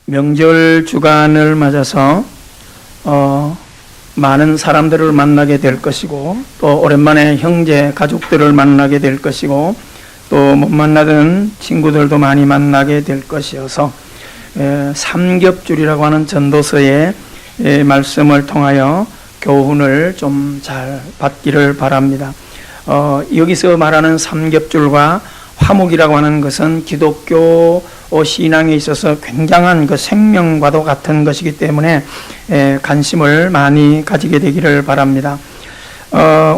명절 주간을 맞아서 많은 사람들을 만나게 될 것이고, 또 오랜만에 형제 가족들을 만나게 될 것이고, 또 못 만나던 친구들도 많이 만나게 될 것이어서 삼겹줄이라고 하는 전도서의 말씀을 통하여 교훈을 좀 잘 받기를 바랍니다. 여기서 말하는 삼겹줄과 화목이라고 하는 것은 기독교 신앙에 있어서 굉장한 그 생명과도 같은 것이기 때문에 관심을 많이 가지게 되기를 바랍니다.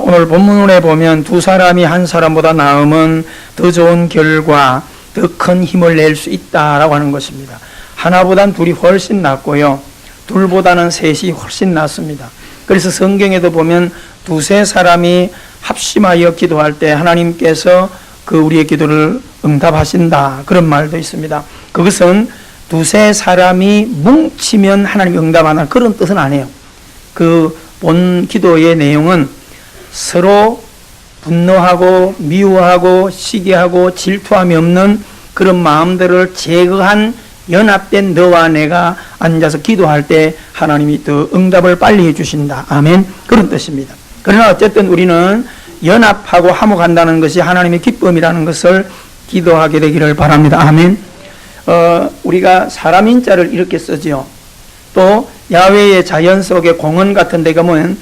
오늘 본문에 보면 두 사람이 한 사람보다 나으면 더 좋은 결과, 더 큰 힘을 낼 수 있다라고 하는 것입니다. 하나보단 둘이 훨씬 낫고요, 둘보다는 셋이 훨씬 낫습니다. 그래서 성경에도 보면 두세 사람이 합심하여 기도할 때 하나님께서 그 우리의 기도를 응답하신다, 그런 말도 있습니다. 그것은 두세 사람이 뭉치면 하나님이 응답하는 그런 뜻은 아니에요. 그 본 기도의 내용은 서로 분노하고 미워하고 시기하고 질투함이 없는 그런 마음들을 제거한 연합된 너와 내가 앉아서 기도할 때 하나님이 더 응답을 빨리 해주신다. 아멘. 그런 뜻입니다. 그러나 어쨌든 우리는 연합하고 화목한다는 것이 하나님의 기쁨이라는 것을 기도하게 되기를 바랍니다. 아멘. 우리가 사람 인자를 이렇게 쓰지요. 또 야외의 자연 속의 공원 같은 데 가면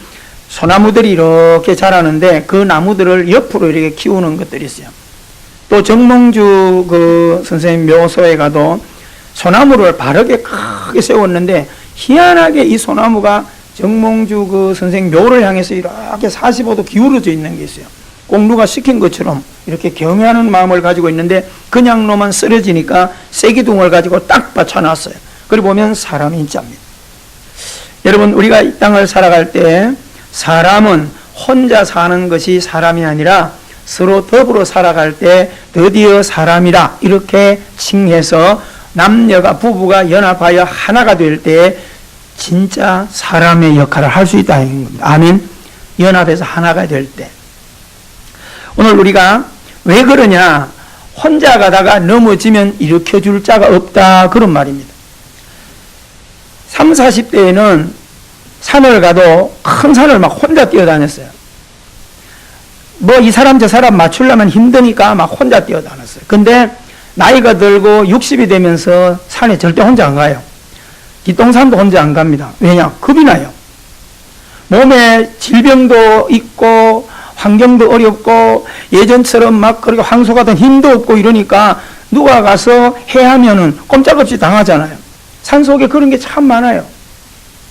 소나무들이 이렇게 자라는데 그 나무들을 옆으로 이렇게 키우는 것들이 있어요. 또 정몽주 그 선생님 묘소에 가도 소나무를 바르게 크게 세웠는데 희한하게 이 소나무가 정몽주 그 선생 묘를 향해서 이렇게 45도 기울어져 있는 게 있어요. 꼭 누가 시킨 것처럼 이렇게 경외하는 마음을 가지고 있는데 그냥 놓으면 쓰러지니까 쐐기둥을 가지고 딱 받쳐놨어요. 그리고 보면 사람이 인자입니다. 여러분, 우리가 이 땅을 살아갈 때 사람은 혼자 사는 것이 사람이 아니라 서로 더불어 살아갈 때 드디어 사람이라 이렇게 칭해서 남녀가 부부가 연합하여 하나가 될 때 진짜 사람의 역할을 할 수 있다는 겁니다. 아멘. 연합해서 하나가 될 때. 오늘 우리가 왜 그러냐, 혼자 가다가 넘어지면 일으켜줄 자가 없다, 그런 말입니다. 30, 40대에는 산을 가도 큰 산을 막 혼자 뛰어다녔어요. 뭐 이 사람 저 사람 맞추려면 힘드니까 막 혼자 뛰어다녔어요. 근데 나이가 들고 60이 되면서 산에 절대 혼자 안 가요. 뒷동산도 혼자 안 갑니다. 왜냐? 겁이 나요. 몸에 질병도 있고 환경도 어렵고 예전처럼 막 그렇게 황소 같은 힘도 없고 이러니까 누가 가서 해하면은 꼼짝없이 당하잖아요. 산속에 그런 게 참 많아요.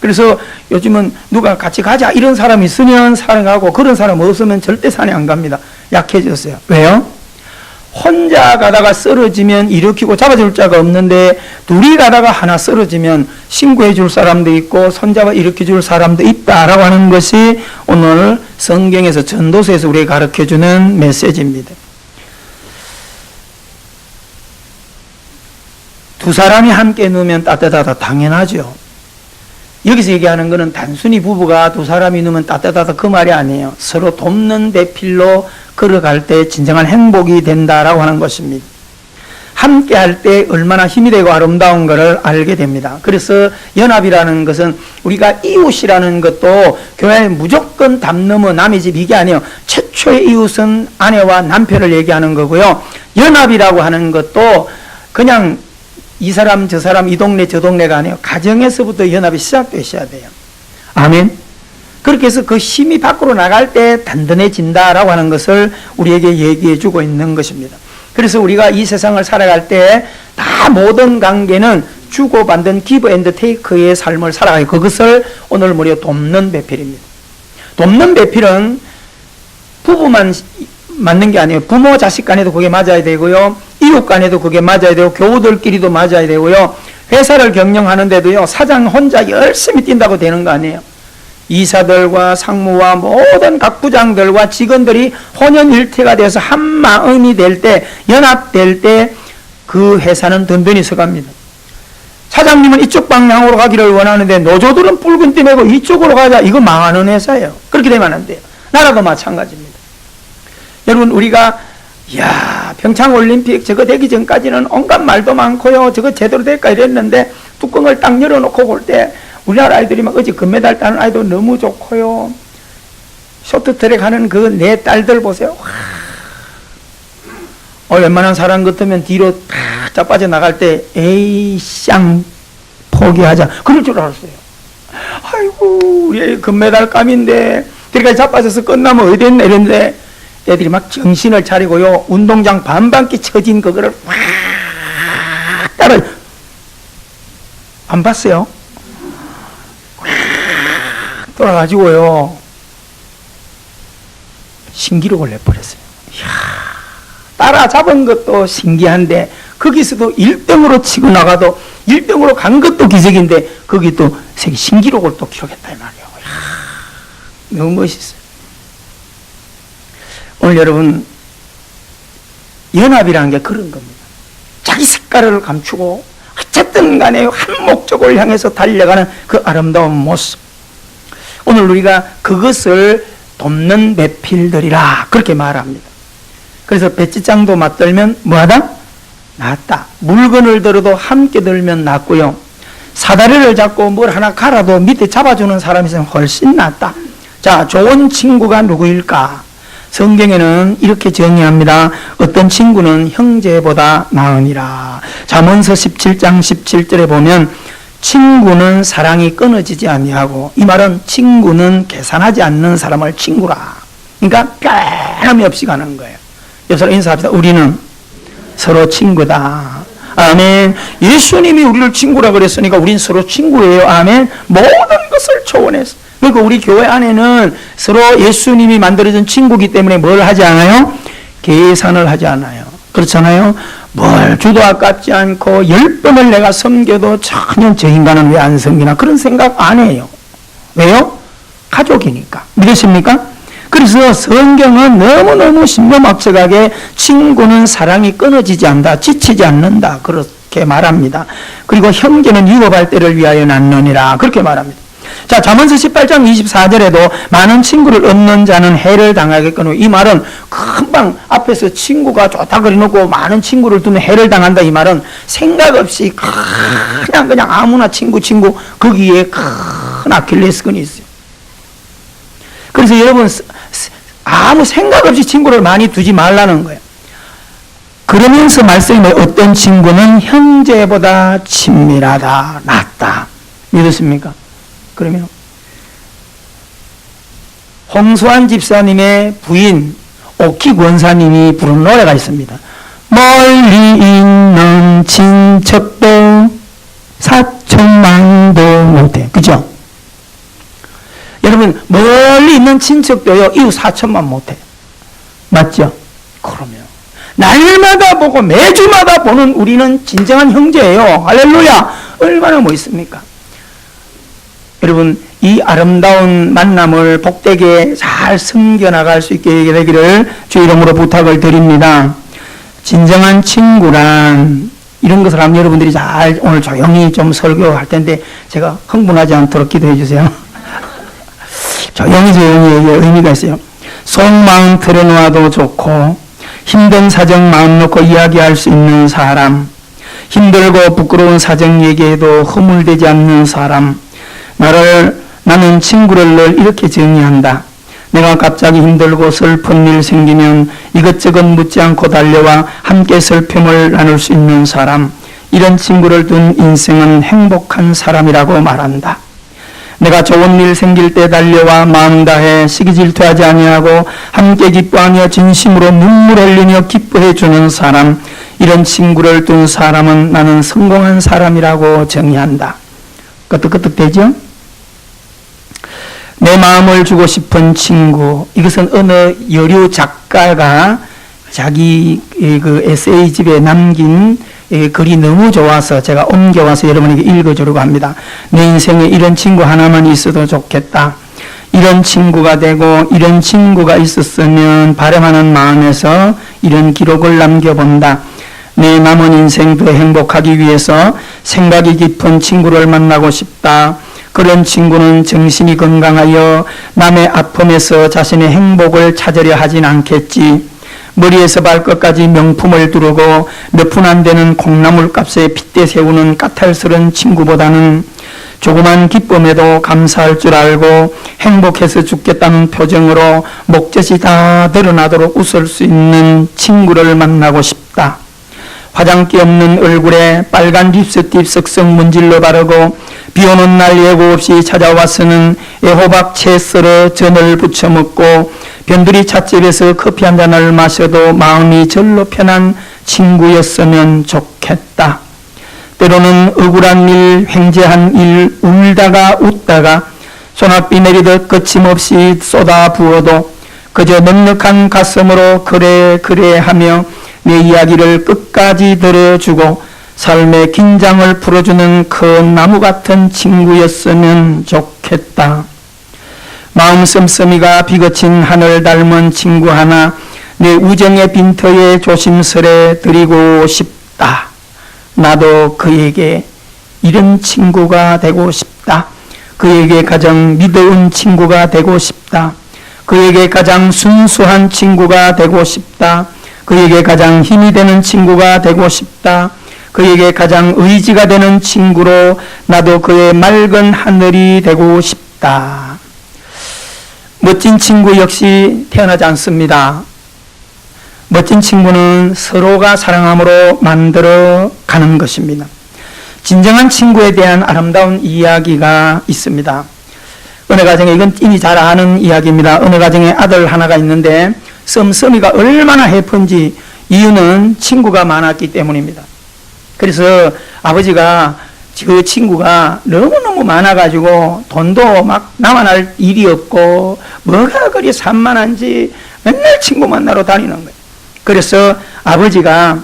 그래서 요즘은 누가 같이 가자 이런 사람이 있으면 산에 가고 그런 사람 없으면 절대 산에 안 갑니다. 약해졌어요. 왜요? 혼자 가다가 쓰러지면 일으키고 잡아줄 자가 없는데 둘이 가다가 하나 쓰러지면 신고해 줄 사람도 있고 손잡아 일으켜 줄 사람도 있다라고 하는 것이 오늘 성경에서 전도서에서 우리에게 가르쳐주는 메시지입니다. 두 사람이 함께 누우면 따뜻하다, 당연하죠. 여기서 얘기하는 것은 단순히 부부가 두 사람이 누우면 따뜻하다 그 말이 아니에요. 서로 돕는 대필로 걸어갈 때 진정한 행복이 된다라고 하는 것입니다. 함께 할 때 얼마나 힘이 되고 아름다운 것을 알게 됩니다. 그래서 연합이라는 것은 우리가 이웃이라는 것도 교회에 무조건 담 넘어 남의 집 이게 아니에요. 최초의 이웃은 아내와 남편을 얘기하는 거고요. 연합이라고 하는 것도 그냥 이 사람 저 사람 이 동네 저 동네가 아니에요. 가정에서부터 연합이 시작되셔야 돼요. 아멘. 그렇게 해서 그 힘이 밖으로 나갈 때 단단해진다라고 하는 것을 우리에게 얘기해 주고 있는 것입니다. 그래서 우리가 이 세상을 살아갈 때 다 모든 관계는 주고받는 기브 앤드 테이크의 삶을 살아가요. 그것을 오늘 무려 돕는 배필입니다. 돕는 배필은 부부만 맞는 게 아니에요. 부모 자식 간에도 그게 맞아야 되고요, 이웃 간에도 그게 맞아야 되고, 교우들끼리도 맞아야 되고요, 회사를 경영하는데도요 사장 혼자 열심히 뛴다고 되는 거 아니에요. 이사들과 상무와 모든 각 부장들과 직원들이 혼연일체가 돼서 한 마음이 될 때, 연합될 때 그 회사는 든든히 서갑니다. 사장님은 이쪽 방향으로 가기를 원하는데 노조들은 붉은 띠 메고 이쪽으로 가자, 이거 망하는 회사예요. 그렇게 되면 안 돼요. 나라도 마찬가지입니다. 여러분, 우리가 이야, 평창올림픽 저거 되기 전까지는 온갖 말도 많고요. 저거 제대로 될까 이랬는데 뚜껑을 딱 열어놓고 볼 때 우리나라 아이들이 막 어제 금메달 따는 아이도 너무 좋고요. 쇼트트랙 하는 그 네 딸들 보세요. 웬만한 사람 같으면 뒤로 탁 자빠져 나갈 때 에이 쌍 포기하자 그럴 줄 알았어요. 아이고 우리 금메달감인데 저기까지 자빠져서 끝나면 어디 됐나 이랬는데 애들이 막 정신을 차리고요. 운동장 반바퀴 쳐진 그거를 확 따라 안 봤어요? 확 돌아가지고요. 신기록을 내버렸어요. 이야, 따라잡은 것도 신기한데 거기서도 1등으로 치고 나가도 1등으로 간 것도 기적인데 거기 또 세계 신기록을 또 기록했다 이 말이에요. 이야, 너무 멋있어요. 오늘 여러분 연합이라는 게 그런 겁니다. 자기 색깔을 감추고 어쨌든 간에 한 목적을 향해서 달려가는 그 아름다운 모습. 오늘 우리가 그것을 돕는 배필들이라 그렇게 말합니다. 그래서 배지장도 맞들면 뭐하다? 낫다. 물건을 들어도 함께 들면 낫고요. 사다리를 잡고 뭘 하나 갈아도 밑에 잡아주는 사람이 있으면 훨씬 낫다. 자, 좋은 친구가 누구일까? 성경에는 이렇게 정의합니다. 어떤 친구는 형제보다 나으니라. 잠언서 17장 17절에 보면 친구는 사랑이 끊어지지 아니하고, 이 말은 친구는 계산하지 않는 사람을 친구라. 그러니까 변함이 없이 가는 거예요. 옆 사람 인사합시다. 우리는 서로 친구다. 아멘. 예수님이 우리를 친구라 그랬으니까 우린 서로 친구예요. 아멘. 모든 것을 초월해서. 그러니까 우리 교회 안에는 서로 예수님이 만들어준 친구이기 때문에 뭘 하지 않아요? 계산을 하지 않아요. 그렇잖아요. 뭘 주도 아깝지 않고 10번을 내가 섬겨도 전혀 저 인간은 왜 안 섬기나 그런 생각 안 해요. 왜요? 가족이니까. 믿으십니까? 그래서 성경은 너무너무 신명확실하게 친구는 사랑이 끊어지지 않는다, 지치지 않는다 그렇게 말합니다. 그리고 형제는 유업할 때를 위하여 낳느니라 그렇게 말합니다. 자, 잠언서 18장 24절에도 많은 친구를 얻는 자는 해를 당하겠거니, 이 말은 금방 앞에서 친구가 좋다 그래놓고 많은 친구를 두면 해를 당한다 이 말은 생각 없이 그냥 아무나 친구 거기에 큰 아킬레스건이 있어요. 그래서 여러분 아무 생각 없이 친구를 많이 두지 말라는 거예요. 그러면서 말씀에 어떤 친구는 형제보다 친밀하다, 낫다. 믿으십니까? 그러면 홍수환 집사님의 부인 오키 권사님이 부른 노래가 있습니다. 멀리 있는 친척도 사촌망도 못해. 그죠? 여러분 멀리 있는 친척도요 이웃 사촌만 못해. 맞죠? 그러면 날마다 보고 매주마다 보는 우리는 진정한 형제예요. 할렐루야. 얼마나 멋있습니까? 여러분 이 아름다운 만남을 복되게 잘 섬겨나갈 수 있게 되기를 주 이름으로 부탁을 드립니다. 진정한 친구란 이런 것을 하면 여러분들이 잘 오늘 조용히 좀 설교할 텐데 제가 흥분하지 않도록 기도해 주세요. 조용히 의미가 있어요. 속마음 털어놓아도 좋고 힘든 사정 마음 놓고 이야기할 수 있는 사람, 힘들고 부끄러운 사정 얘기해도 허물되지 않는 사람, 나는 친구를 늘 이렇게 정의한다. 내가 갑자기 힘들고 슬픈 일 생기면 이것저것 묻지 않고 달려와 함께 슬픔을 나눌 수 있는 사람, 이런 친구를 둔 인생은 행복한 사람이라고 말한다. 내가 좋은 일 생길 때 달려와 마음 다해 시기 질투하지 아니하고 함께 기뻐하며 진심으로 눈물 흘리며 기뻐해 주는 사람, 이런 친구를 둔 사람은 나는 성공한 사람이라고 정의한다. 끄떡끄떡 되죠? 내 마음을 주고 싶은 친구. 이것은 어느 여류 작가가 자기 그 에세이집에 남긴 글이 너무 좋아서 제가 옮겨와서 여러분에게 읽어주려고 합니다. 내 인생에 이런 친구 하나만 있어도 좋겠다. 이런 친구가 되고 이런 친구가 있었으면 바람하는 마음에서 이런 기록을 남겨본다. 내 남은 인생 더 행복하기 위해서 생각이 깊은 친구를 만나고 싶다. 그런 친구는 정신이 건강하여 남의 아픔에서 자신의 행복을 찾으려 하진 않겠지. 머리에서 발끝까지 명품을 두르고 몇 푼 안 되는 콩나물값에 핏대 세우는 까탈스러운 친구보다는 조그만 기쁨에도 감사할 줄 알고 행복해서 죽겠다는 표정으로 목젖이 다 드러나도록 웃을 수 있는 친구를 만나고 싶다. 화장기 없는 얼굴에 빨간 립스틱 쓱쓱 문질러 바르고 비오는 날 예고 없이 찾아와서는 애호박 채 썰어 전을 부쳐 먹고 변두리 찻집에서 커피 한 잔을 마셔도 마음이 절로 편한 친구였으면 좋겠다. 때로는 억울한 일, 횡재한 일, 울다가 웃다가 소낙비 내리듯 거침없이 쏟아 부어도 그저 넉넉한 가슴으로 그래 그래 하며 내 이야기를 끝까지 들어주고 삶의 긴장을 풀어주는 큰 나무 같은 친구였으면 좋겠다. 마음 씀씀이가 비거친 하늘 닮은 친구 하나 내 우정의 빈터에 조심스레 드리고 싶다. 나도 그에게 이런 친구가 되고 싶다. 그에게 가장 믿어온 친구가 되고 싶다. 그에게 가장 순수한 친구가 되고 싶다. 그에게 가장 힘이 되는 친구가 되고 싶다. 그에게 가장 의지가 되는 친구로 나도 그의 맑은 하늘이 되고 싶다. 멋진 친구 역시 태어나지 않습니다. 멋진 친구는 서로가 사랑함으로 만들어 가는 것입니다. 진정한 친구에 대한 아름다운 이야기가 있습니다. 어느 가정에, 이건 이미 잘 아는 이야기입니다. 어느 가정에 아들 하나가 있는데 씀씀이가 얼마나 해픈지 이유는 친구가 많았기 때문입니다. 그래서 아버지가 그 친구가 너무너무 많아가지고 돈도 막 남아날 일이 없고 뭐가 그리 산만한지 맨날 친구 만나러 다니는 거예요. 그래서 아버지가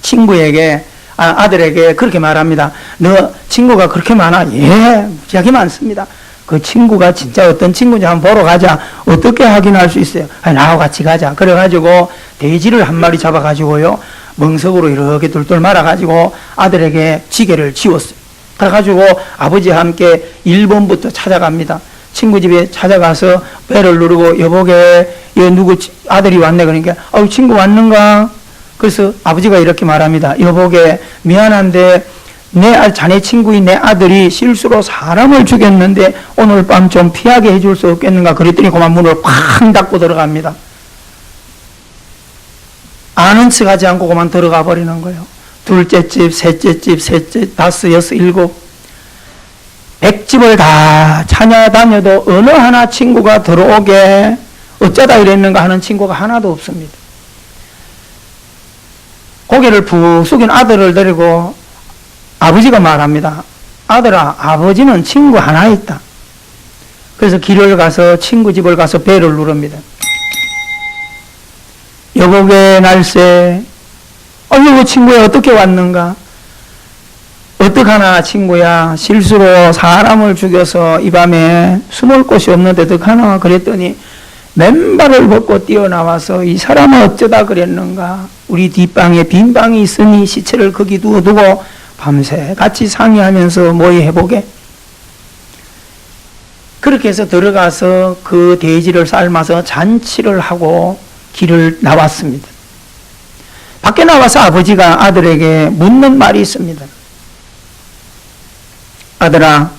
친구에게 아들에게 그렇게 말합니다. 너 친구가 그렇게 많아? 예, 무지하게 많습니다. 그 친구가 진짜 어떤 친구인지 한번 보러 가자. 어떻게 확인할 수 있어요? 나하고 같이 가자. 그래가지고 돼지를 한 마리 잡아가지고요, 멍석으로 이렇게 둘둘 말아가지고 아들에게 지게를 지웠어요. 그래가지고 아버지와 함께 일본부터 찾아갑니다. 친구 집에 찾아가서 배를 누르고 여보게 누구 아들이 왔네. 그러니까 친구 왔는가? 그래서 아버지가 이렇게 말합니다. 여보게 미안한데 내 자네 친구인 내 아들이 실수로 사람을 죽였는데 오늘 밤 좀 피하게 해줄 수 없겠는가? 그랬더니 그만 문을 쾅 닫고 들어갑니다. 아는 척하지 않고 그만 들어가 버리는 거예요. 둘째 집, 셋째 집, 셋째, 다섯, 여섯, 일곱, 100집을 다 찾아다녀도 어느 하나 친구가 들어오게 어쩌다 이랬는가 하는 친구가 하나도 없습니다. 고개를 푹 숙인 아들을 데리고 아버지가 말합니다. 아들아, 아버지는 친구 하나 있다. 그래서 길을 가서 친구 집을 가서 배를 누릅니다. 여보게 날새, 어이구 친구야 어떻게 왔는가? 어떡하나 친구야, 실수로 사람을 죽여서 이 밤에 숨을 곳이 없는데 어떡하나? 그랬더니 맨발을 벗고 뛰어나와서 이 사람은 어쩌다 그랬는가? 우리 뒷방에 빈 방이 있으니 시체를 거기 두고 밤새 같이 상의하면서 모의 해보게. 그렇게 해서 들어가서 그 돼지를 삶아서 잔치를 하고 길을 나왔습니다. 밖에 나와서 아버지가 아들에게 묻는 말이 있습니다. 아들아,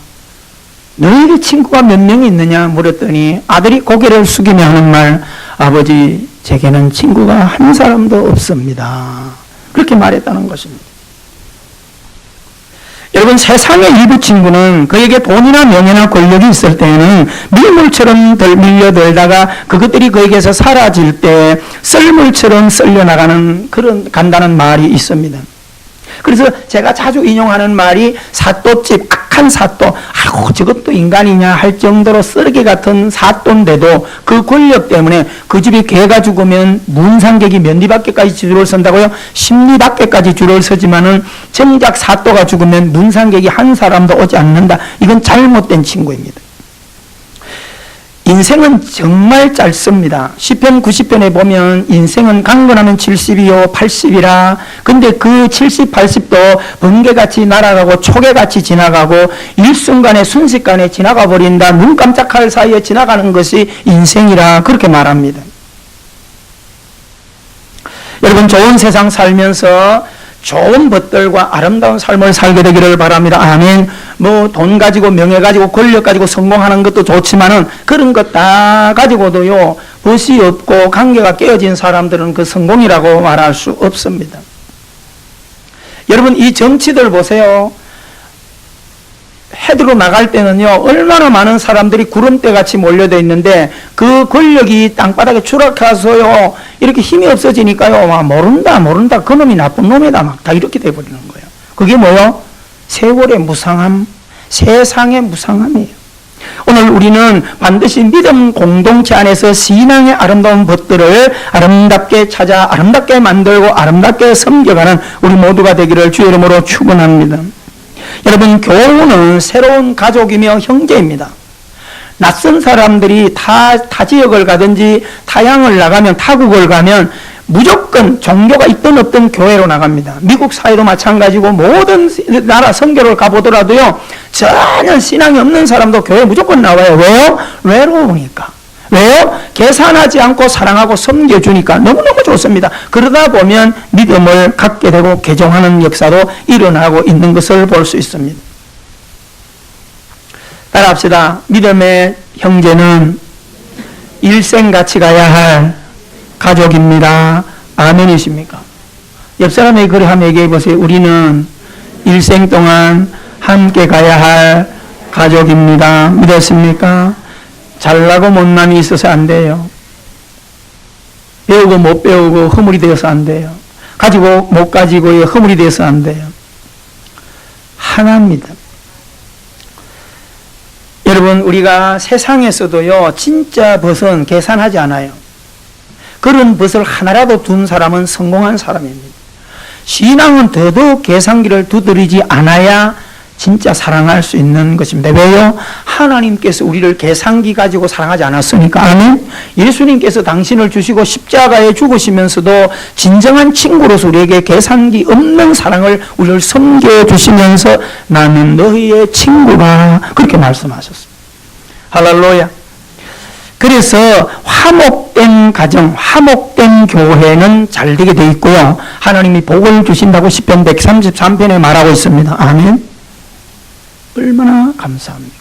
너에게 친구가 몇 명이 있느냐 물었더니 아들이 고개를 숙이며 하는 말, 아버지, 제게는 친구가 한 사람도 없습니다. 그렇게 말했다는 것입니다. 여러분, 세상의 일부 친구는 그에게 돈이나 명예나 권력이 있을 때에는 밀물처럼 밀려들다가 그것들이 그에게서 사라질 때 썰물처럼 썰려나가는 그런 간단한 말이 있습니다. 그래서 제가 자주 인용하는 말이 사또집, 악한 사또, 아이고 저것도 인간이냐 할 정도로 쓰레기 같은 사또인데도 그 권력 때문에 그 집이 개가 죽으면 문상객이 몇 리 밖에까지 줄을 선다고요? 10리 밖에까지 줄을 서지만은 정작 사또가 죽으면 문상객이 한 사람도 오지 않는다. 이건 잘못된 친구입니다. 인생은 정말 짧습니다. 시편 90편에 보면 인생은 강건하면 70이요 80이라. 근데 그 70, 80도 번개같이 날아가고 초계같이 지나가고 일순간에 순식간에 지나가 버린다. 눈 깜짝할 사이에 지나가는 것이 인생이라 그렇게 말합니다. 여러분, 좋은 세상 살면서 좋은 것들과 아름다운 삶을 살게 되기를 바랍니다. 아멘. 뭐 돈 가지고 명예 가지고 권력 가지고 성공하는 것도 좋지만은 그런 것 다 가지고도요, 벗이 없고 관계가 깨어진 사람들은 그 성공이라고 말할 수 없습니다. 여러분, 이 정치들 보세요. 헤드로 나갈 때는요, 얼마나 많은 사람들이 구름대같이 몰려져 있는데 그 권력이 땅바닥에 추락해서요, 이렇게 힘이 없어지니까요, 막 모른다, 그놈이 나쁜 놈이다, 막 다 이렇게 돼버리는 거예요. 그게 뭐요? 세월의 무상함, 세상의 무상함이에요. 오늘 우리는 반드시 믿음 공동체 안에서 신앙의 아름다운 것들을 아름답게 찾아 아름답게 만들고 아름답게 섬겨가는 우리 모두가 되기를 주의 이름으로 축원합니다. 여러분, 교우는 새로운 가족이며 형제입니다. 낯선 사람들이 타 지역을 가든지 타양을 나가면, 타국을 가면 무조건 종교가 있든 없든 교회로 나갑니다. 미국 사회도 마찬가지고 모든 나라 선교를 가보더라도요, 전혀 신앙이 없는 사람도 교회에 무조건 나와요. 왜요? 외로우니까. 왜요? 계산하지 않고 사랑하고 섬겨주니까 너무너무 좋습니다. 그러다 보면 믿음을 갖게 되고 개종하는 역사도 일어나고 있는 것을 볼 수 있습니다. 따라합시다. 믿음의 형제는 일생 같이 가야 할 가족입니다. 아멘이십니까? 옆 사람에게 그래 한번 얘기해 보세요. 우리는 일생 동안 함께 가야 할 가족입니다. 믿었습니까? 잘나고 못남이 있어서 안 돼요. 배우고 못 배우고 허물이 되어서 안 돼요. 가지고 못 가지고의 허물이 되어서 안 돼요. 하나입니다. 여러분, 우리가 세상에서도요, 진짜 벗은 계산하지 않아요. 그런 벗을 하나라도 둔 사람은 성공한 사람입니다. 신앙은 더더욱 계산기를 두드리지 않아야 진짜 사랑할 수 있는 것입니다. 왜요? 하나님께서 우리를 계산기 가지고 사랑하지 않았으니까. 아멘. 예수님께서 당신을 주시고 십자가에 죽으시면서도 진정한 친구로서 우리에게 계산기 없는 사랑을 우리를 섬겨주시면서 나는 너희의 친구가, 그렇게 말씀하셨습니다. 할렐루야. 그래서 화목된 가정, 화목된 교회는 잘 되게 되어 있고요, 하나님이 복을 주신다고 시편 133편에 말하고 있습니다. 아멘. 얼마나 감사합니까?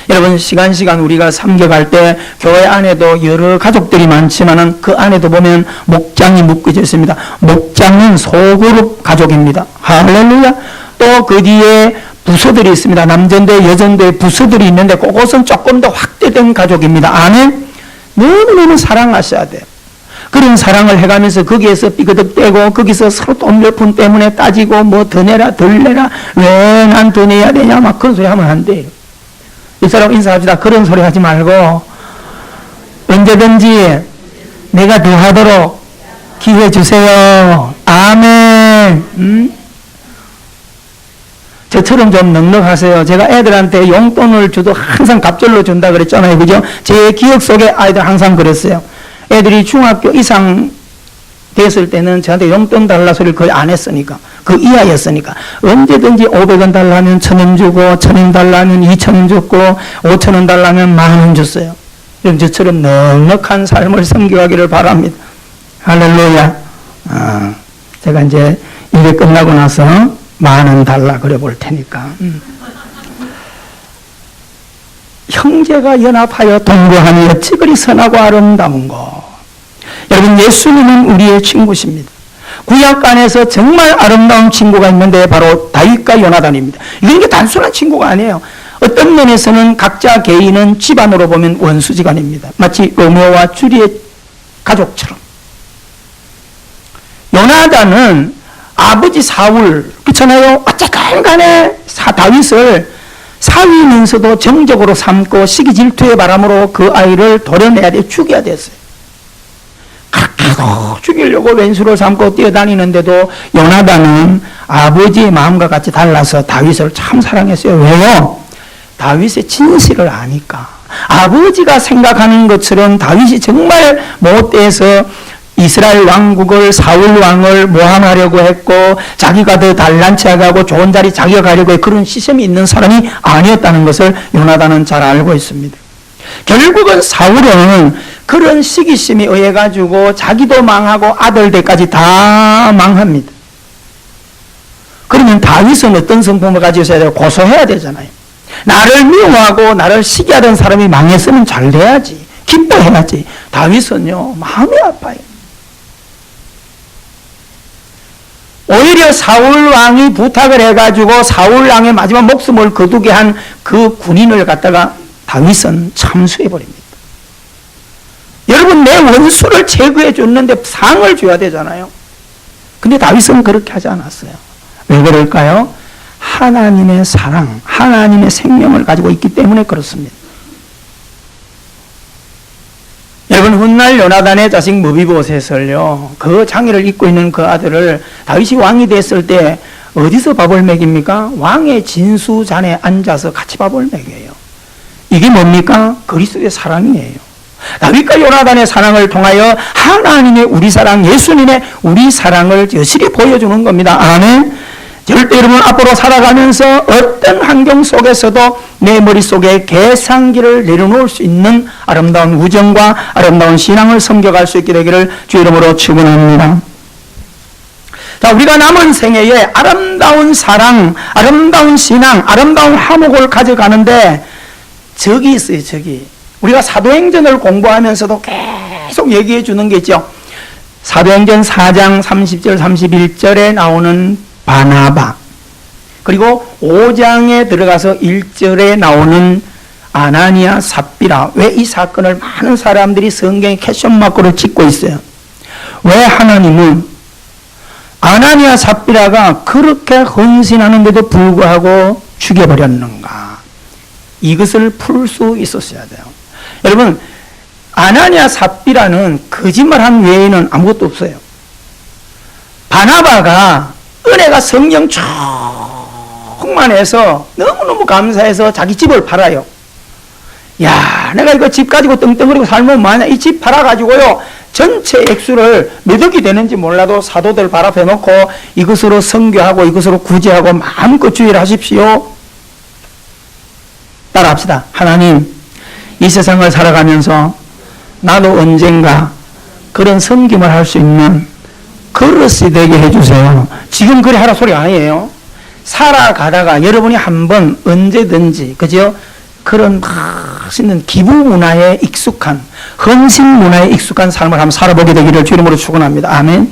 여러분, 시간 우리가 섬겨갈 때 교회 안에도 여러 가족들이 많지만은 그 안에도 보면 목장이 묶여져 있습니다. 목장은 소그룹 가족입니다. 할렐루야. 또 그 뒤에 부서들이 있습니다. 남전대, 여전대 부서들이 있는데 그것은 조금 더 확대된 가족입니다. 아멘. 너무너무 사랑하셔야 돼요. 그런 사랑을 해가면서 거기에서 삐그덕대고 거기서 서로 돈 몇 푼 때문에 따지고 뭐 더 내라 덜 내라, 왜 난 더 내야 되냐, 막 그런 소리 하면 안 돼요. 이 사람 인사합시다. 그런 소리 하지 말고 언제든지 내가 더 하도록 기회 주세요. 아멘. 저처럼 좀 넉넉하세요. 제가 애들한테 용돈을 줘도 항상 갑절로 준다 그랬잖아요. 그죠? 제 기억 속에 아이들 항상 그랬어요. 애들이 중학교 이상 됐을 때는 저한테 용돈 달라 소리를 거의 안 했으니까, 그 이하였으니까 언제든지 500원 달라면 1,000원 주고, 1,000원 달라면 2,000원 줬고, 5,000원 달라면 10,000원 줬어요. 저처럼 넉넉한 삶을 섬겨가기를 바랍니다. 할렐루야. 제가 이제 일이 끝나고 나서 10,000원 달라 그래 볼 테니까. 형제가 연합하여 동거하니 어찌 그리 선하고 아름다운 거. 여러분, 예수님은 우리의 친구십니다. 구약 안에서 정말 아름다운 친구가 있는데 바로 다윗과 요나단입니다. 이게 단순한 친구가 아니에요. 어떤 면에서는 각자 개인은 집안으로 보면 원수지간입니다. 마치 로메오와 줄리엣 가족처럼. 요나단은 아버지 사울, 그렇잖아요. 어쨌든 간에 다윗을 사위면서도 정적으로 삼고 시기 질투의 바람으로 그 아이를 도려내야 돼, 죽여야 됐어요. 그렇게도 죽이려고 왼수를 삼고 뛰어다니는데도 요나단은 아버지의 마음과 같이 달라서 다윗을 참 사랑했어요. 왜요? 다윗의 진실을 아니까. 아버지가 생각하는 것처럼 다윗이 정말 못돼서 이스라엘 왕국을, 사울 왕을 모함하려고 했고 자기가 더 달란치하게 하고 좋은 자리 자격하려고 그런 시샘이 있는 사람이 아니었다는 것을 요나단은 잘 알고 있습니다. 결국은 사울은 그런 시기심에 의해 가지고 자기도 망하고 아들들까지 다 망합니다. 그러면 다윗은 어떤 성품을 가지고 있어야 돼요? 고소해야 되잖아요. 나를 미워하고 나를 시기하던 사람이 망했으면 잘 돼야지, 기뻐해야지. 다윗은요 마음이 아파요. 오히려 사울 왕이 부탁을 해가지고 사울 왕의 마지막 목숨을 거두게 한 그 군인을 갖다가 다윗은 참수해버립니다. 여러분, 내 원수를 제거해 줬는데 상을 줘야 되잖아요. 근데 다윗은 그렇게 하지 않았어요. 왜 그럴까요? 하나님의 사랑, 하나님의 생명을 가지고 있기 때문에 그렇습니다. 여러분, 훗날 요나단의 자식 무비보셋을요, 그 장애를 입고 있는 그 아들을 다윗이 왕이 됐을 때 어디서 밥을 먹입니까? 왕의 진수잔에 앉아서 같이 밥을 먹여요. 이게 뭡니까? 그리스도의 사랑이에요. 다윗과 요나단의 사랑을 통하여 하나님의 우리 사랑, 예수님의 우리 사랑을 여실히 보여주는 겁니다. 아멘. 절대 여러분, 앞으로 살아가면서 어떤 환경 속에서도 내 머릿속에 계산기를 내려놓을 수 있는 아름다운 우정과 아름다운 신앙을 섬겨갈 수 있게 되기를 주 이름으로 축원합니다. 자, 우리가 남은 생애에 아름다운 사랑, 아름다운 신앙, 아름다운 화목을 가져가는데 적이 있어요, 적이. 우리가 사도행전을 공부하면서도 계속 얘기해 주는 게 있죠. 사도행전 4장 30절 31절에 나오는 바나바, 그리고 5장에 들어가서 1절에 나오는 아나니아 삽비라. 왜 이 사건을 많은 사람들이 성경에 캐션마크로 찍고 있어요? 왜 하나님은 아나니아 삽비라가 그렇게 헌신하는데도 불구하고 죽여버렸는가? 이것을 풀 수 있었어야 돼요. 여러분, 아나니아 삽비라는 거짓말한 외에는 아무것도 없어요. 바나바가 은혜가 성령 충만해서 너무너무 감사해서 자기 집을 팔아요. 야, 내가 이거 집 가지고 떵떵거리고 살면 뭐하냐? 이 집 팔아가지고요, 전체 액수를 몇 억이 되는지 몰라도 사도들 발 앞에 놓고 이것으로 선교하고 이것으로 구제하고 마음껏 주의를 하십시오. 따라합시다. 하나님, 이 세상을 살아가면서 나도 언젠가 그런 섬김을 할 수 있는 그릇이 되게 해주세요. 지금 그래 하라 소리 아니에요. 살아가다가 여러분이 한번 언제든지, 그죠? 그런 맛있는 기부 문화에 익숙한, 헌신 문화에 익숙한 삶을 한번 살아보게 되기를 주 이름으로 축원합니다. 아멘.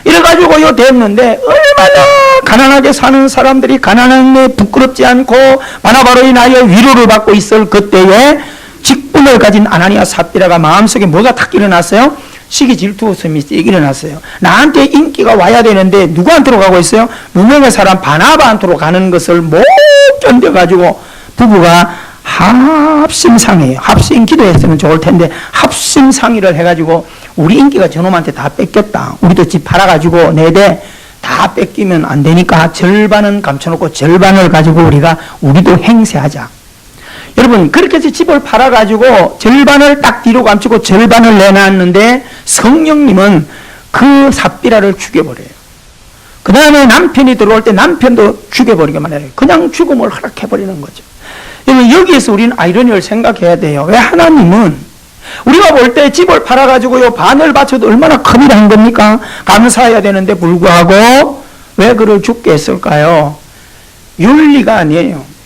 이래가지고요 됐는데, 얼마나 가난하게 사는 사람들이 가난함에 부끄럽지 않고 바나바로 인하여 위로를 받고 있을 그때에 직분을 가진 아나니아 삽비라가 마음속에 뭐가 탁 일어났어요? 시기 질투심이 일어났어요. 나한테 인기가 와야 되는데 누구한테로 가고 있어요? 무명의 사람 바나바한테로 가는 것을 못 견뎌가지고 부부가 합심상이에요. 합심 기도했으면 좋을 텐데 합심상의를 해가지고 우리 인기가 저놈한테 다 뺏겼다. 우리도 집 팔아가지고 내대 다 뺏기면 안 되니까 절반은 감춰놓고 절반을 가지고 우리도 행세하자. 여러분, 그렇게 해서 집을 팔아가지고 절반을 딱 뒤로 감추고 절반을 내놨는데 성령님은 그 삽비라를 죽여버려요. 그 다음에 남편이 들어올 때 남편도 죽여버리기만 해요. 그냥 죽음을 허락해버리는 거죠. 여러분, 여기에서 우리는 아이러니를 생각해야 돼요. 왜 하나님은 우리가 볼 때 집을 팔아가지고요 반을 바쳐도 얼마나 큰일한 겁니까? 감사해야 되는데 불구하고 왜 그를 죽게 했을까요? 윤리가 아니에요.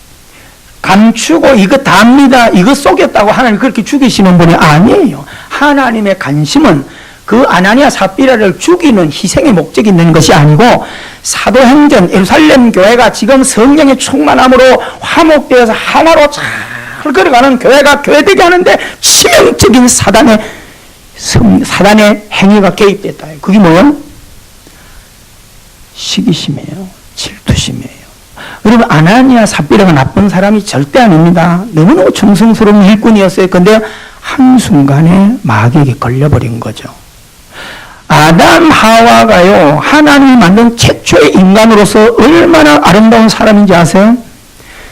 감추고 이거 답니다, 이거 쏘겠다고 하나님 그렇게 죽이시는 분이 아니에요. 하나님의 관심은 그 아나니아 삽비라를 죽이는 희생의 목적이 있는 것이 아니고, 사도행전 예루살렘 교회가 지금 성령의 충만함으로 화목되어서 하나로 잘 걸어가는 교회가 교회되게 하는데 치명적인 사단의 행위가 개입됐다. 그게 뭐예요? 시기심이에요. 질투심이에요. 여러분, 아나니아 삽비라가 나쁜 사람이 절대 아닙니다. 너무너무 충성스러운 일꾼이었어요. 근데 한순간에 마귀에게 걸려버린 거죠. 아담 하와가요, 하나님이 만든 최초의 인간으로서 얼마나 아름다운 사람인지 아세요?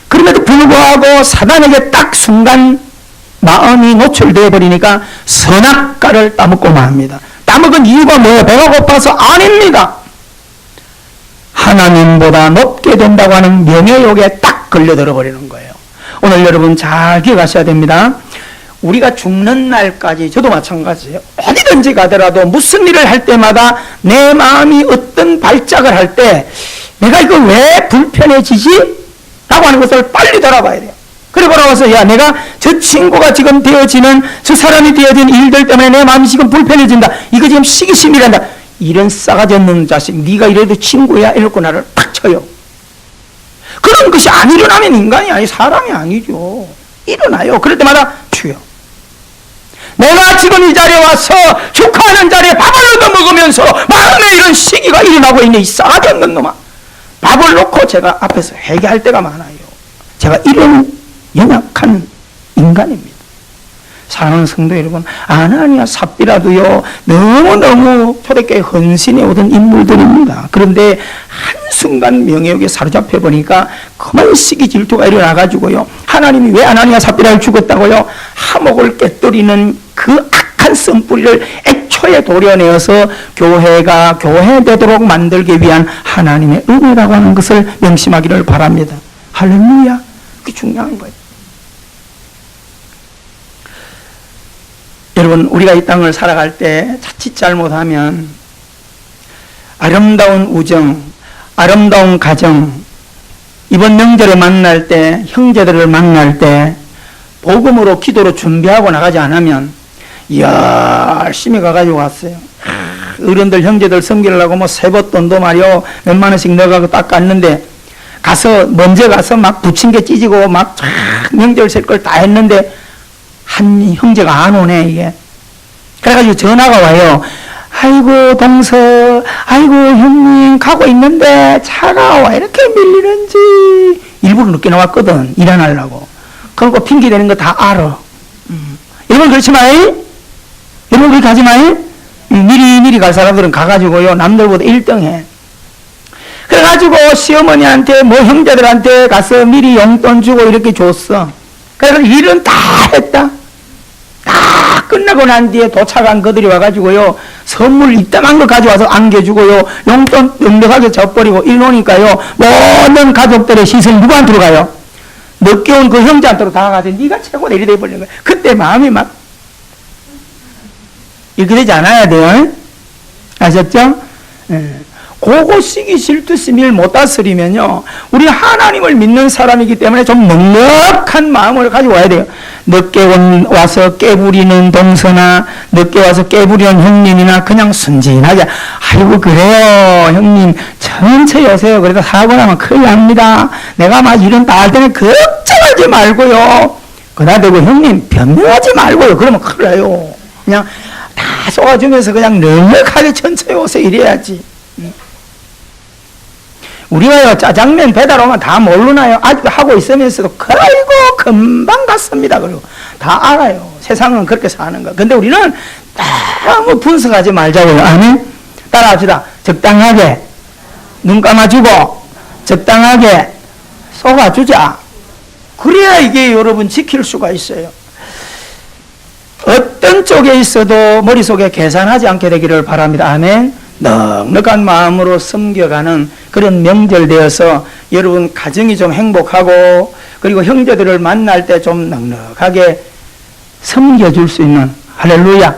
그럼에도 불구하고 사단에게 딱 순간 마음이 노출되어 버리니까 선악과를 따먹고 맙니다. 따먹은 이유가 뭐예요? 배가 고파서? 아닙니다. 하나님보다 높게 된다고 하는 명예욕에 딱 걸려들어 버리는 거예요. 오늘 여러분 잘 기억하셔야 됩니다. 우리가 죽는 날까지, 저도 마찬가지예요. 어디든지 가더라도 무슨 일을 할 때마다 내 마음이 어떤 발작을 할 때 내가 이거 왜 불편해지지? 라고 하는 것을 빨리 돌아봐야 돼요. 그리고 돌아와서 야, 내가 저 친구가 지금 되어지는, 저 사람이 되어진 일들 때문에 내 마음이 지금 불편해진다. 이거 지금 시기심이란다. 이런 싸가지 없는 자식, 네가 이래도 친구야? 이러고 나를 팍 쳐요. 그런 것이 안 일어나면 인간이 아니, 사람이 아니죠. 일어나요. 그럴 때마다 주여, 내가 지금 이 자리에 와서 축하하는 자리에 밥을 얻어 먹으면서 마음에 이런 시기가 일어나고 있는 이 싸가지 없는 놈아, 밥을 놓고 제가 앞에서 회개할 때가 많아요. 제가 이런 연약한 인간입니다. 사랑하는 성도 여러분, 아나니아 삽비라도요, 너무너무 초대교회 헌신해 오던 인물들입니다. 그런데 한순간 명예욕에 사로잡혀 보니까 그만 시기 질투가 일어나가지고요, 하나님이 왜 아나니아 삽비라를 죽였다고요? 하목을 깨뜨리는 그 악한 쓴뿌리를 애초에 도려내어서 교회가 교회되도록 만들기 위한 하나님의 은혜라고 하는 것을 명심하기를 바랍니다. 할렐루야. 그게 중요한 거예요. 여러분, 우리가 이 땅을 살아갈 때 자칫 잘못하면 아름다운 우정, 아름다운 가정, 이번 명절에 만날 때, 형제들을 만날 때 복음으로 기도로 준비하고 나가지 않으면 열심히 가가지고 왔어요. 어른들 형제들 섬기려고 뭐 세뱃돈도 말이요 몇만 원씩 넣어가고 딱 갔는데, 가서 먼저 가서 막 부침개 찢고 막 명절 셀 걸 다 했는데 한 형제가 안 오네. 이게 그래가지고 전화가 와요. 아이고 동서, 아이고 형님 가고 있는데 차가 왜 이렇게 밀리는지. 일부러 늦게 나왔거든, 일 안 하려고. 그리고 핑계 대는 거 다 알아. 여러분 그렇지 마이? 여러분 그렇게 하지 마이? 미리 갈 사람들은 가가지고요 남들보다 1등해. 그래가지고 시어머니한테 뭐 형제들한테 가서 미리 용돈 주고 이렇게 줬어. 그래서 일은 다 했다. 다 끝나고 난 뒤에 도착한 그들이 와가지고요 선물 이따만 거 가져와서 안겨주고요 용돈 넉넉하게 져버리고 이러니까요 모든 가족들의 시선이 누구한테로 가요? 늦게 온 그 형제한테로 다 가서 네가 최고 내리돼 버리는 거야. 그때 마음이 막 이렇게 되지 않아야 돼요. 아셨죠? 그거 시기 질투심을 못 다스리면요 우리 하나님을 믿는 사람이기 때문에 좀 넉넉한 마음을 가지고 와야 돼요. 늦게 와서 깨부리는 동서나 늦게 와서 깨부리는 형님이나 그냥 순진하게 아이고 그래요 형님 천천히 오세요. 그래도 사고 나면 큰일 납니다. 내가 막 이런 다 할 때는 걱정하지 말고요. 그러다 대고 형님 변명하지 말고요. 그러면 큰일 나요. 그냥 다 쏘아주면서 그냥 넉넉하게 천천히 오세요. 이래야지. 우리가요 짜장면 배달 오면 다 모르나요? 아직도 하고 있으면서도 아이고 금방 갔습니다. 그리고 다 알아요. 세상은 그렇게 사는 거. 근데 우리는 너무 분석하지 말자고요. 아멘? 따라합시다. 적당하게 눈 감아주고 적당하게 쏘아주자. 그래야 이게 여러분 지킬 수가 있어요. 어떤 쪽에 있어도 머릿속에 계산하지 않게 되기를 바랍니다. 아멘? 넉넉한 마음으로 섬겨가는 그런 명절 되어서 여러분 가정이 좀 행복하고 그리고 형제들을 만날 때 좀 넉넉하게 섬겨줄 수 있는, 할렐루야,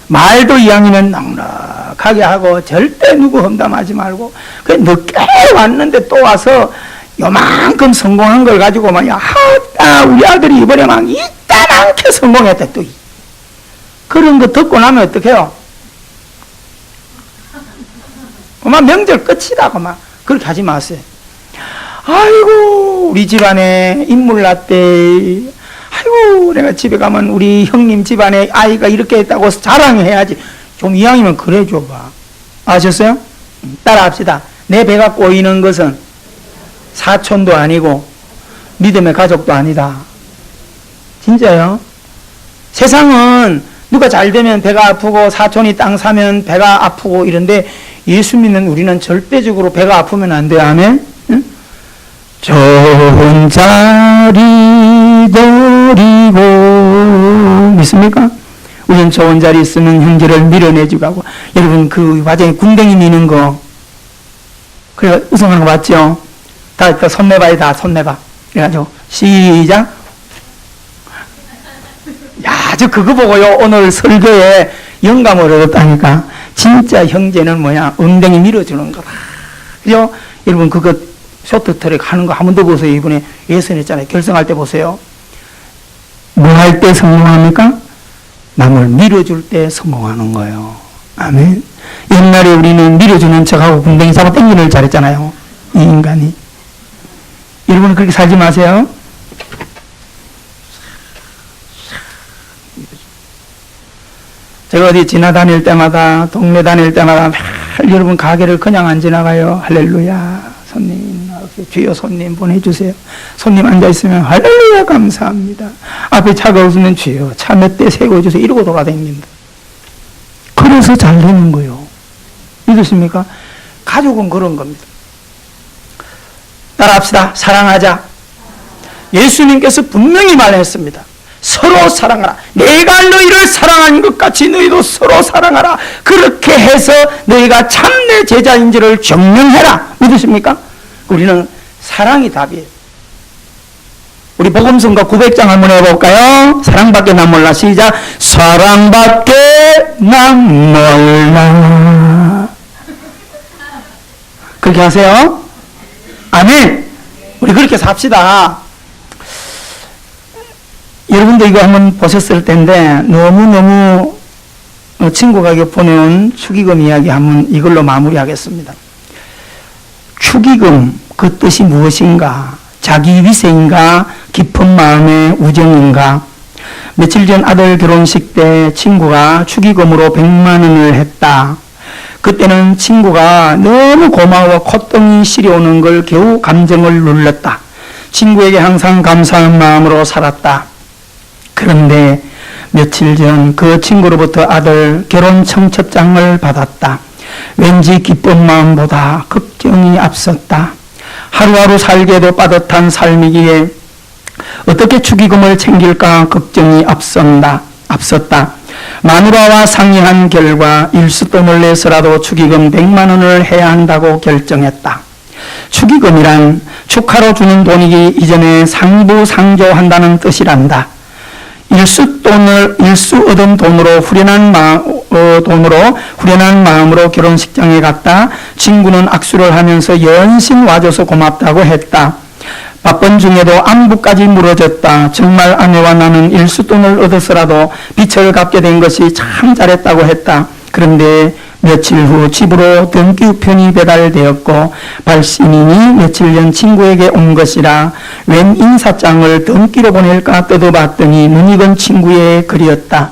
말도 이왕이면 넉넉하게 하고 절대 누구 험담하지 말고 그 늦게 왔는데 또 와서 요만큼 성공한 걸 가지고 막 우리 아들이 이번에 막 이따만큼 성공했다. 또 그런 거 듣고 나면 어떡해요? 그만 명절 끝이다. 그만 그렇게 하지 마세요. 아이고 우리 집안에 인물 났대. 아이고 내가 집에 가면 우리 형님 집안에 아이가 이렇게 했다고 자랑해야지. 좀 이왕이면 그래 줘봐. 아셨어요? 따라합시다. 내 배가 꼬이는 것은 사촌도 아니고 믿음의 가족도 아니다. 진짜요? 세상은 누가 잘 되면 배가 아프고 사촌이 땅 사면 배가 아프고 이런데 예수 믿는 우리는 절대적으로 배가 아프면 안 돼요. 아멘? 응? 좋은 자리 데리고 믿습니까? 우리는 좋은 자리 있으면 형제를 밀어내주고 하고 여러분 그 과정에 궁뎅이 미는 거 그래 우승하는 거 맞죠? 다 손내봐요. 다 손내봐. 그래가지고 시작. 야, 저 그거 보고요, 오늘 설교에 영감을 얻었다니까. 진짜 형제는 뭐야? 엉덩이 밀어주는 거다. 그죠? 여러분, 그거 쇼트트랙 하는 거 한 번 더 보세요. 이번에 예선했잖아요. 결승할 때 보세요. 뭐 할 때 성공합니까? 남을 밀어줄 때 성공하는 거예요. 아멘. 옛날에 우리는 밀어주는 척하고 궁뎅이 잡아 당기는 잘했잖아요. 이 인간이. 여러분 그렇게 살지 마세요. 제가 어디 지나다닐 때마다, 동네 다닐 때마다 매일 여러분 가게를 그냥 안 지나가요. 할렐루야. 손님, 주여 손님 보내주세요. 손님 앉아있으면 할렐루야 감사합니다. 앞에 차가 없으면 주여 차 몇 대 세워주세요. 이러고 돌아다닙니다. 그래서 잘 되는 거예요. 믿으십니까? 가족은 그런 겁니다. 따라합시다. 사랑하자. 예수님께서 분명히 말했습니다. 서로 사랑하라. 내가 너희를 사랑한 것 같이 너희도 서로 사랑하라. 그렇게 해서 너희가 참내 제자인지를 증명해라. 믿으십니까? 우리는 사랑이 답이에요. 우리 복음성가 900장 한번 해볼까요? 사랑밖에 난 몰라. 시작. 사랑밖에 난 몰라. 그렇게 하세요. 아멘. 우리 그렇게 삽시다. 여러분도 이거 한번 보셨을 텐데 너무너무 친구가 보내온 축의금 이야기 한번 이걸로 마무리하겠습니다. 축의금 그 뜻이 무엇인가? 자기 위세인가? 깊은 마음의 우정인가? 며칠 전 아들 결혼식 때 친구가 축의금으로 100만 원을 했다. 그때는 친구가 너무 고마워 콧등이 시려오는 걸 겨우 감정을 눌렀다. 친구에게 항상 감사한 마음으로 살았다. 그런데 며칠 전 그 친구로부터 아들 결혼 청첩장을 받았다. 왠지 기쁜 마음보다 걱정이 앞섰다. 하루하루 살기에도 빠듯한 삶이기에 어떻게 축의금을 챙길까 걱정이 앞섰다. 마누라와 상의한 결과 일수돈을 내서라도 축의금 100만 원을 해야 한다고 결정했다. 축의금이란 축하로 주는 돈이기 이전에 상부상조한다는 뜻이란다. 일수 얻은 돈으로 후련한 마음으로 결혼식장에 갔다. 친구는 악수를 하면서 연신 와줘서 고맙다고 했다. 바쁜 중에도 안부까지 물어줬다. 정말 아내와 나는 일수돈을 얻어서라도 빚을 갚게 된 것이 참 잘했다고 했다. 그런데 며칠 후 집으로 등기 우편이 배달되었고 발신인이 며칠 전 친구에게 온 것이라 웬 인사장을 등기로 보낼까 뜯어봤더니 문익은 친구의 글이었다.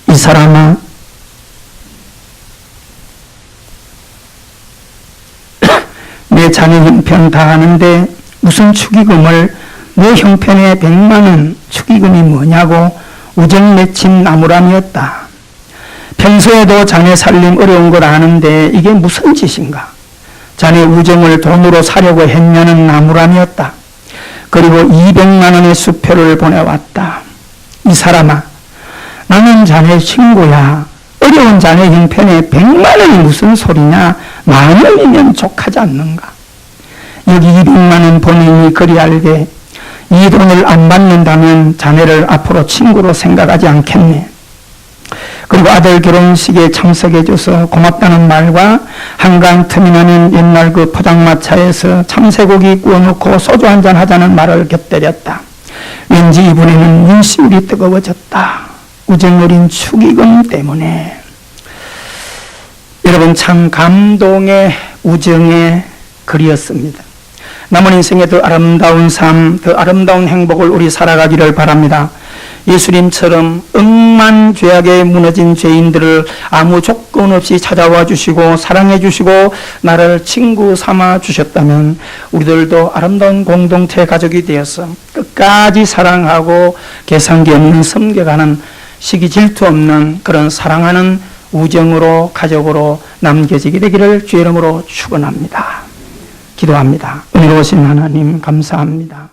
이 사람아, 내 자네 형편 다 하는데 무슨 축의금을 너 형편에 100만 원 축의금이 뭐냐고 우정 맺힌 나무람이었다. 평소에도 자네 살림 어려운 걸 아는데 이게 무슨 짓인가? 자네 우정을 돈으로 사려고 했냐는 나무람이었다. 그리고 200만 원의 수표를 보내왔다. 이 사람아, 나는 자네 친구야. 어려운 자네 형편에 100만 원이 무슨 소리냐? 10,000원이면 족하지 않는가? 여기 200만 원 보내니 그리 알게 이 돈을 안 받는다면 자네를 앞으로 친구로 생각하지 않겠네. 그리고 아들 결혼식에 참석해줘서 고맙다는 말과 한강 틈이 나는 옛날 그 포장마차에서 참새고기 구워놓고 소주 한잔 하자는 말을 곁들였다. 왠지 이번에는 눈시울이 뜨거워졌다. 우정 어린 축의금 때문에. 여러분 참 감동의 우정의 글이었습니다. 남은 인생의 더 아름다운 삶, 더 아름다운 행복을 우리 살아가기를 바랍니다. 예수님처럼 억만 죄악에 무너진 죄인들을 아무 조건 없이 찾아와 주시고 사랑해 주시고 나를 친구 삼아 주셨다면 우리들도 아름다운 공동체 가족이 되어서 끝까지 사랑하고 계산기 없는 섬겨가는 시기 질투 없는 그런 사랑하는 우정으로 가족으로 남겨지게 되기를 주의 이름으로 축원합니다. 기도합니다. 은혜로우신 하나님 감사합니다.